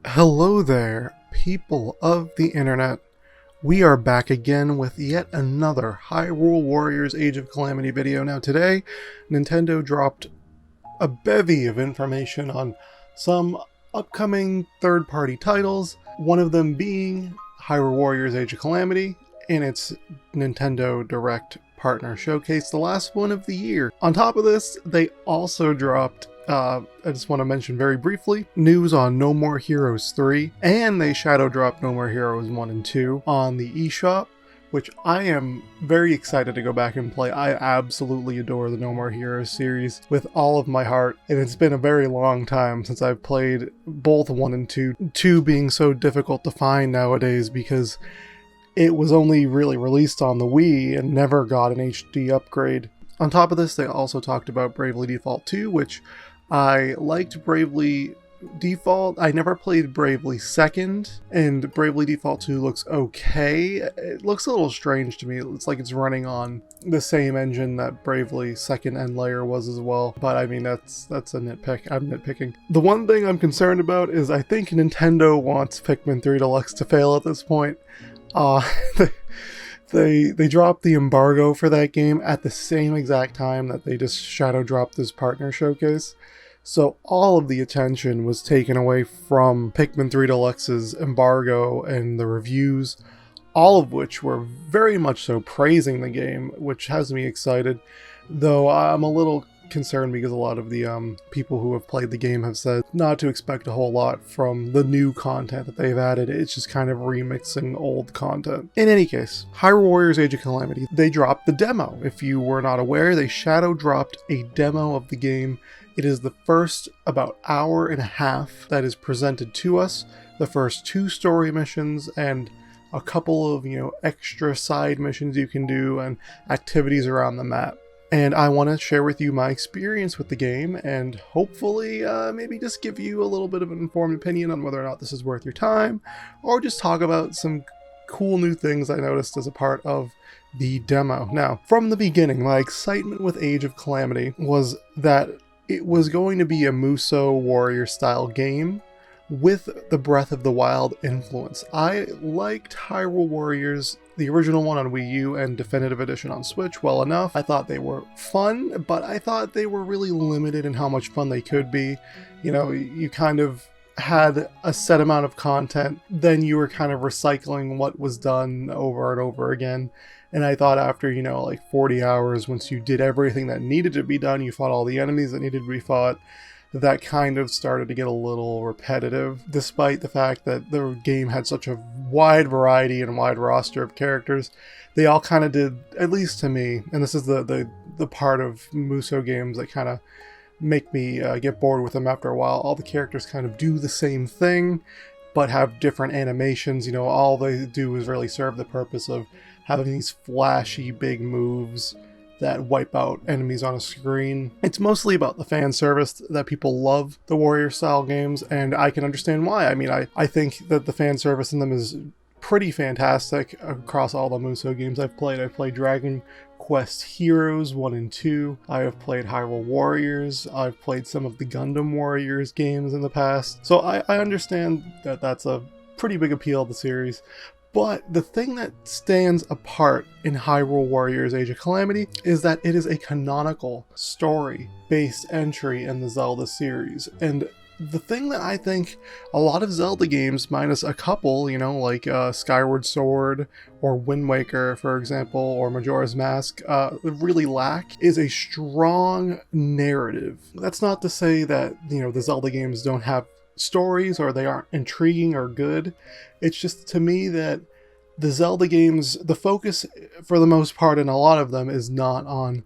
Hello there, people of the internet. We are back again with yet another Hyrule Warriors Age of Calamity video. Now today, Nintendo dropped a bevy of information on some upcoming third-party titles, one of them being Hyrule Warriors Age of Calamity in its Nintendo Direct Partner Showcase, the last one of the year. On top of this, they also dropped I just want to mention very briefly, news on No More Heroes 3, and they shadow dropped No More Heroes 1 and 2 on the eShop, which I am very excited to go back and play. I absolutely adore the No More Heroes series with all of my heart, and it's been a very long time since I've played both 1 and 2, 2 being so difficult to find nowadays because it was only really released on the Wii and never got an HD upgrade. On top of this, they also talked about Bravely Default 2, which I liked Bravely Default. I never played Bravely Second, and Bravely Default 2 looks okay. It looks a little strange to me. It's like it's running on the same engine that Bravely Second End Layer was as well. But I mean, that's a nitpick. I'm nitpicking. The one thing I'm concerned about is I think Nintendo wants Pikmin 3 Deluxe to fail at this point. They dropped the embargo for that game at the same exact time that they just shadow dropped this partner showcase. So all of the attention was taken away from Pikmin 3 Deluxe's embargo and the reviews, all of which were very much so praising the game, which has me excited. Though I'm a little concerned because a lot of the people who have played the game have said not to expect a whole lot from the new content that they've added. It's just kind of remixing old content. In any case, Hyrule Warriors Age of Calamity, they dropped the demo. If you were not aware, they shadow dropped a demo of the game. It is the first about hour and a half that is presented to us, the first 2 story missions and a couple of, extra side missions you can do and activities around the map. And I want to share with you my experience with the game and hopefully maybe just give you a little bit of an informed opinion on whether or not this is worth your time, or just talk about some cool new things I noticed as a part of the demo. Now, from the beginning, my excitement with Age of Calamity was that it was going to be a Musou Warrior style game with the Breath of the Wild influence. I liked Hyrule Warriors, the original one on Wii U and Definitive Edition on Switch, well enough. I thought they were fun, but I thought they were really limited in how much fun they could be. You kind of had a set amount of content, then you were kind of recycling what was done over and over again. And I thought after, like 40 hours, once you did everything that needed to be done, you fought all the enemies that needed to be fought, that kind of started to get a little repetitive, despite the fact that the game had such a wide variety and wide roster of characters. They all kind of did, at least to me, and this is the part of Musou games that kind of make me get bored with them after a while. All the characters kind of do the same thing, but have different animations. All they do is really serve the purpose of having these flashy big moves that wipe out enemies on a screen. It's mostly about the fan service that people love the Warrior style games, and I can understand why. I mean, I think that the fan service in them is pretty fantastic across all the Musou games I've played. I've played Dragon Quest Heroes 1 and 2. I have played Hyrule Warriors. I've played some of the Gundam Warriors games in the past. So I understand that that's a pretty big appeal of the series. But the thing that stands apart in Hyrule Warriors Age of Calamity is that it is a canonical story-based entry in the Zelda series. And the thing that I think a lot of Zelda games, minus a couple, like Skyward Sword or Wind Waker, for example, or Majora's Mask, really lack is a strong narrative. That's not to say that, the Zelda games don't have stories or they aren't intriguing or good. It's just to me that the Zelda games, the focus for the most part in a lot of them is not on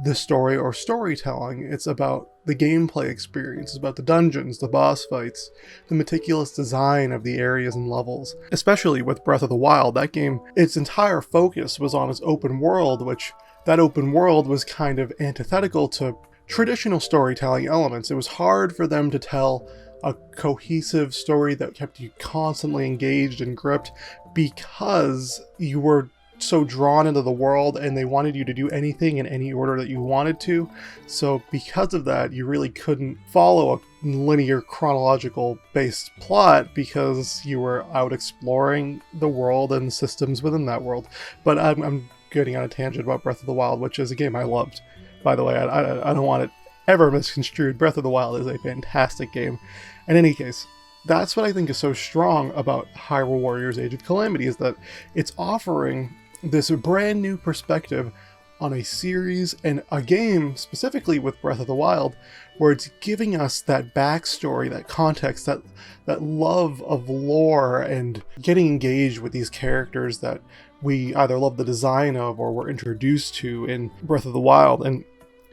the story or storytelling. It's about the gameplay experience. It's about the dungeons, the boss fights, the meticulous design of the areas and levels. Especially with Breath of the Wild, that game, its entire focus was on its open world, which that open world was kind of antithetical to traditional storytelling elements. It was hard for them to tell a cohesive story that kept you constantly engaged and gripped because you were so drawn into the world, and they wanted you to do anything in any order that you wanted to. So because of that, you really couldn't follow a linear chronological based plot because you were out exploring the world and systems within that world. But I'm getting on a tangent about Breath of the Wild, which is a game I loved. By the way, I don't want it ever misconstrued. Breath of the Wild is a fantastic game. In any case, that's what I think is so strong about Hyrule Warriors Age of Calamity, is that it's offering this brand new perspective on a series and a game, specifically with Breath of the Wild, where it's giving us that backstory, that context, that love of lore, and getting engaged with these characters that we either love the design of or were introduced to in Breath of the Wild, and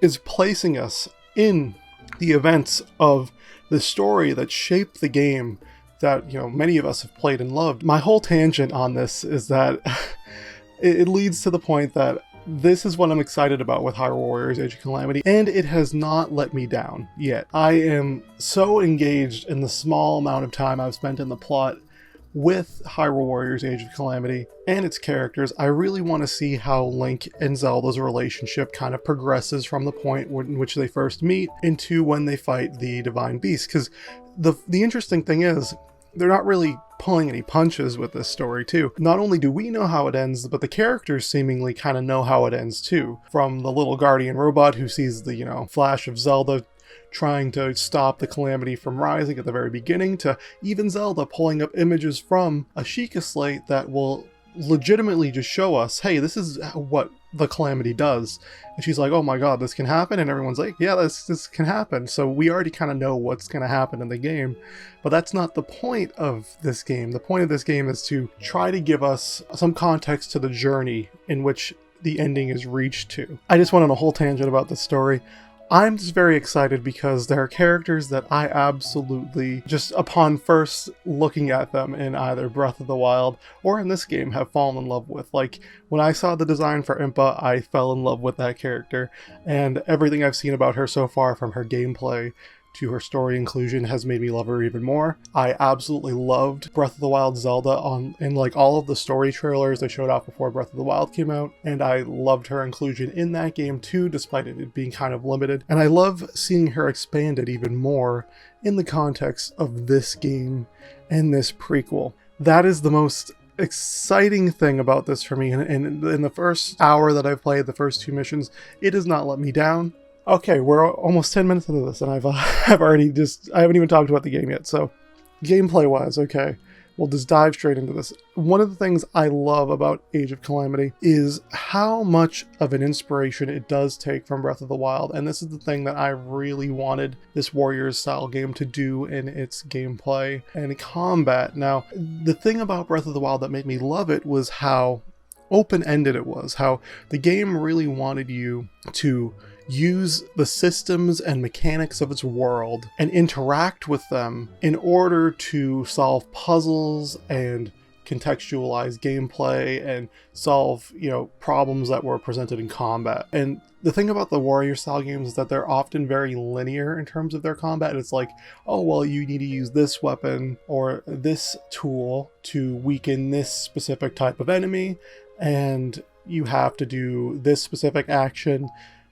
is placing us in the events of the story that shaped the game that, you know, many of us have played and loved. My whole tangent on this is that it leads to the point that this is what I'm excited about with Hyrule Warriors Age of Calamity, and it has not let me down yet. I am so engaged in the small amount of time I've spent in the plot with Hyrule Warriors Age of Calamity and its characters. I really want to see how Link and Zelda's relationship kind of progresses from the point in which they first meet into when they fight the Divine Beast, because the interesting thing is, they're not really pulling any punches with this story too. Not only do we know how it ends, but the characters seemingly kind of know how it ends too. From the little guardian robot who sees the, you know, flash of Zelda trying to stop the Calamity from rising at the very beginning, to even Zelda pulling up images from a Sheikah slate that will legitimately just show us, hey, this is what the Calamity does. And she's like, oh my god, this can happen? And everyone's like, yeah, this can happen. So we already kind of know what's going to happen in the game. But that's not the point of this game. The point of this game is to try to give us some context to the journey in which the ending is reached to. I just went on a whole tangent about this story. I'm just very excited because there are characters that I absolutely, just upon first looking at them in either Breath of the Wild or in this game, have fallen in love with. Like, when I saw the design for Impa, I fell in love with that character, and everything I've seen about her so far, from her gameplay to her story inclusion, has made me love her even more. I absolutely loved Breath of the Wild Zelda in like all of the story trailers they showed off before Breath of the Wild came out, and I loved her inclusion in that game too, despite it being kind of limited. And I love seeing her expanded even more in the context of this game and this prequel. That is the most exciting thing about this for me, and in the first hour that I've played, the first 2 missions, it has not let me down. Okay, we're almost 10 minutes into this, and I haven't even talked about the game yet. So, gameplay-wise, okay, we'll just dive straight into this. One of the things I love about Age of Calamity is how much of an inspiration it does take from Breath of the Wild, and this is the thing that I really wanted this Warriors-style game to do in its gameplay and combat. Now, the thing about Breath of the Wild that made me love it was how open-ended it was, how the game really wanted you to use the systems and mechanics of its world and interact with them in order to solve puzzles and contextualize gameplay and solve, you know, problems that were presented in combat. And the thing about the warrior style games is that they're often very linear in terms of their combat. It's like, oh, well, you need to use this weapon or this tool to weaken this specific type of enemy, and you have to do this specific action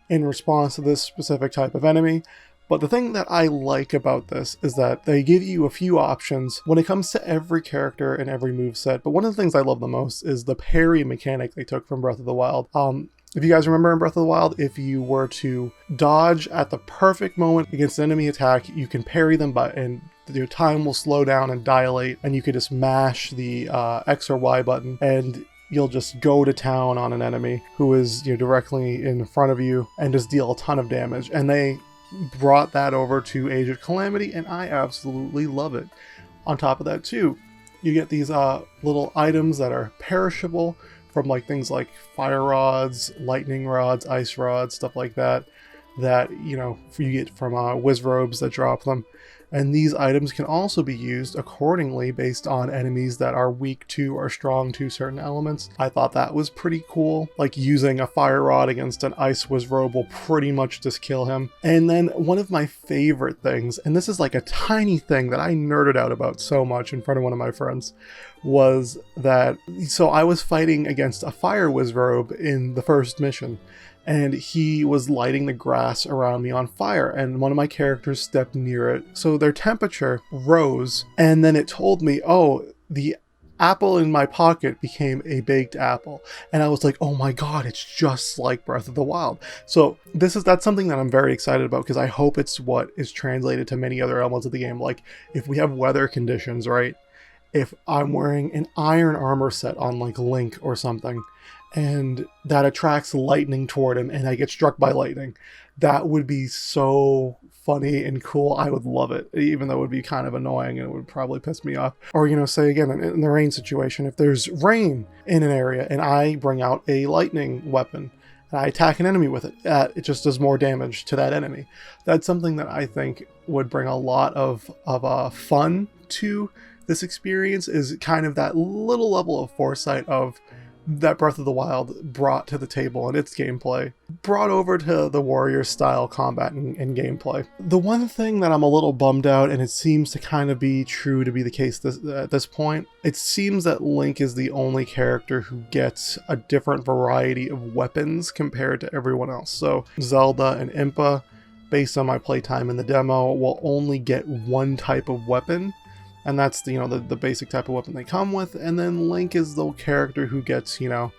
in response to this specific type of enemy. But the thing that I like about this is that they give you a few options when it comes to every character and every moveset. But one of the things I love the most is the parry mechanic they took from Breath of the Wild. If you guys remember in Breath of the Wild, if you were to dodge at the perfect moment against an enemy attack, you can parry them, and your time will slow down and dilate, and you could just mash the X or Y button, and you'll just go to town on an enemy who is, you know, directly in front of you, and just deal a ton of damage. And they brought that over to Age of Calamity, and I absolutely love it. On top of that too, you get these little items that are perishable, from like things like fire rods, lightning rods, ice rods, stuff like that, that, you know, you get from Wizrobes that drop them. And these items can also be used accordingly based on enemies that are weak to or strong to certain elements. I thought that was pretty cool. Like using a fire rod against an ice wizrobe will pretty much just kill him. And then one of my favorite things, and this is like a tiny thing that I nerded out about so much in front of one of my friends, was that, so I was fighting against a fire wizrobe in the first mission, and he was lighting the grass around me on fire, and one of my characters stepped near it, so their temperature rose, and then it told me, oh, the apple in my pocket became a baked apple. And I was like, oh my god, it's just like Breath of the Wild. So that's something that I'm very excited about, because I hope it's what is translated to many other elements of the game. Like if we have weather conditions, right? If I'm wearing an iron armor set on like Link or something, and that attracts lightning toward him and I get struck by lightning, that would be so funny and cool. I would love it, even though it would be kind of annoying and it would probably piss me off. Or, say again, in the rain situation, if there's rain in an area and I bring out a lightning weapon and I attack an enemy with it, it just does more damage to that enemy. That's something that I think would bring a lot of fun to this experience, is kind of that little level of foresight of that Breath of the Wild brought to the table in its gameplay, brought over to the Warriors style combat and gameplay. The one thing that I'm a little bummed out, and it seems to kind of be true to be the case at this point, it seems that Link is the only character who gets a different variety of weapons compared to everyone else. So Zelda and Impa, based on my playtime in the demo, will only get one type of weapon, and that's the basic type of weapon they come with. And then Link is the character who gets, the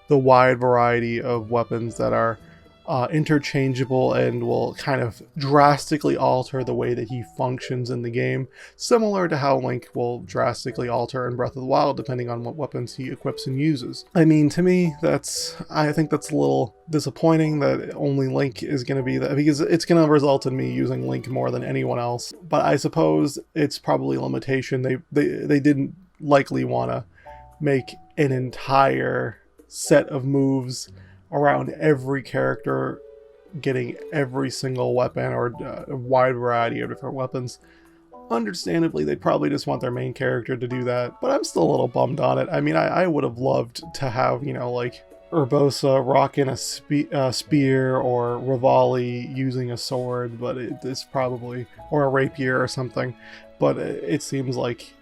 wide variety of weapons that are interchangeable and will kind of drastically alter the way that he functions in the game, similar to how Link will drastically alter in Breath of the Wild depending on what weapons he equips and uses. I mean, to me, I think that's a little disappointing that only Link is going to be that, because it's going to result in me using Link more than anyone else. But I suppose it's probably a limitation. They didn't likely want to make an entire set of moves around every character getting every single weapon, or a wide variety of different weapons. Understandably, they probably just want their main character to do that, but I'm still a little bummed on it. I mean, I would have loved to have, like Urbosa rocking a spear, or Rivali using a sword, but it's probably, or a rapier or something, but it seems like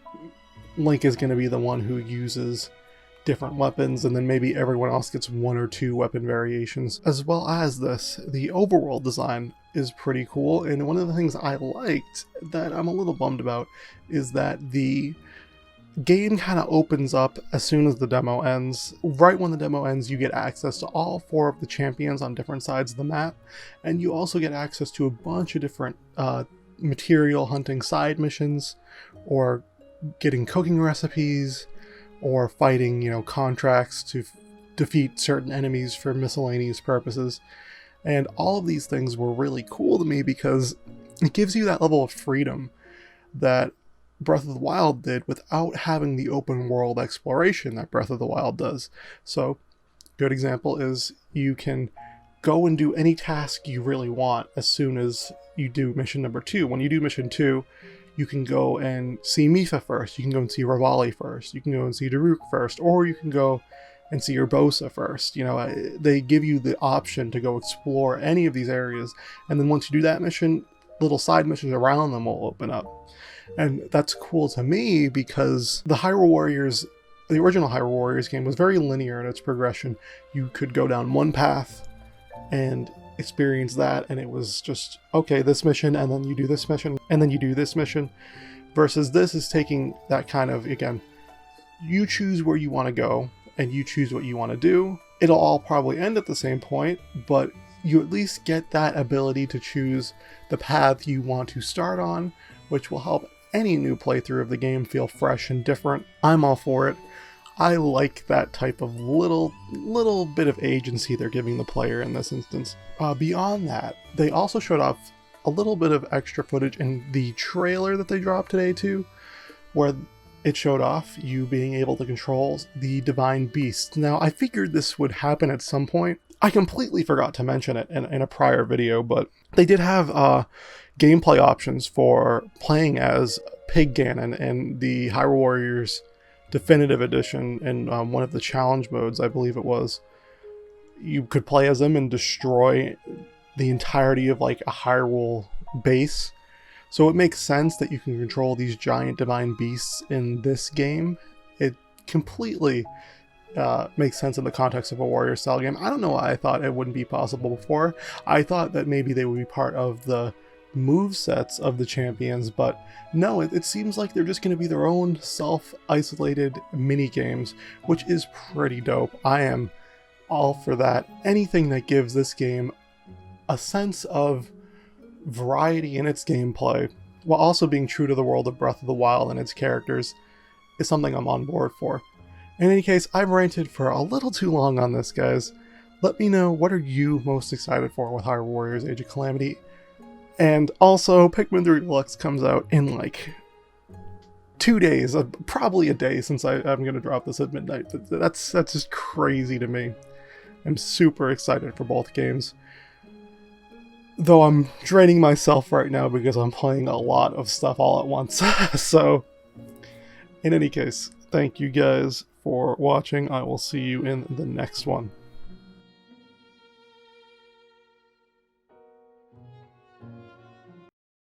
Link is going to be the one who uses different weapons, and then maybe everyone else gets one or two weapon variations. As well as this, the overworld design is pretty cool, and one of the things I liked that I'm a little bummed about is that the game kind of opens up as soon as the demo ends. Right when the demo ends, you get access to all 4 of the champions on different sides of the map, and you also get access to a bunch of different material hunting side missions, or getting cooking recipes, or fighting, contracts to defeat certain enemies for miscellaneous purposes. And all of these things were really cool to me because it gives you that level of freedom that Breath of the Wild did without having the open world exploration that Breath of the Wild does. So, good example is you can go and do any task you really want as soon as you do mission number 2. When you do mission 2, you can go and see Mipha first, you can go and see Rivali first, you can go and see Daruk first, or you can go and see Urbosa first. They give you the option to go explore any of these areas, and then once you do that mission, little side missions around them will open up. And that's cool to me because the original Hyrule Warriors game was very linear in its progression. You could go down one path and experience that, and it was just, okay, this mission, and then you do this mission, and then you do this mission, versus this is taking that kind of, again, you choose where you want to go, and you choose what you want to do. It'll all probably end at the same point, but you at least get that ability to choose the path you want to start on, which will help any new playthrough of the game feel fresh and different. I'm all for it. I like that type of little bit of agency they're giving the player in this instance. Beyond that, they also showed off a little bit of extra footage in the trailer that they dropped today too, where it showed off you being able to control the Divine Beast. Now, I figured this would happen at some point. I completely forgot to mention it in a prior video, but they did have gameplay options for playing as Pig Ganon in the Hyrule Warriors Definitive Edition in one of the challenge modes, I believe it was. You could play as them and destroy the entirety of like a Hyrule base. So it makes sense that you can control these giant divine beasts in this game. It completely makes sense in the context of a warrior style game. I don't know why I thought it wouldn't be possible before. I thought that maybe they would be part of the move sets of the champions, but no, it seems like they're just going to be their own self-isolated mini games, which is pretty dope. I am all for that. Anything that gives this game a sense of variety in its gameplay while also being true to the world of Breath of the Wild and its characters is something I'm on board for. In any case, I've ranted for a little too long on this, guys. Let me know, what are you most excited for with Hyrule Warriors Age of Calamity? And also, Pikmin 3 Deluxe comes out in like 2 days, probably a day, since I'm going to drop this at midnight. That's just crazy to me. I'm super excited for both games. Though I'm draining myself right now because I'm playing a lot of stuff all at once. So, in any case, thank you guys for watching. I will see you in the next one.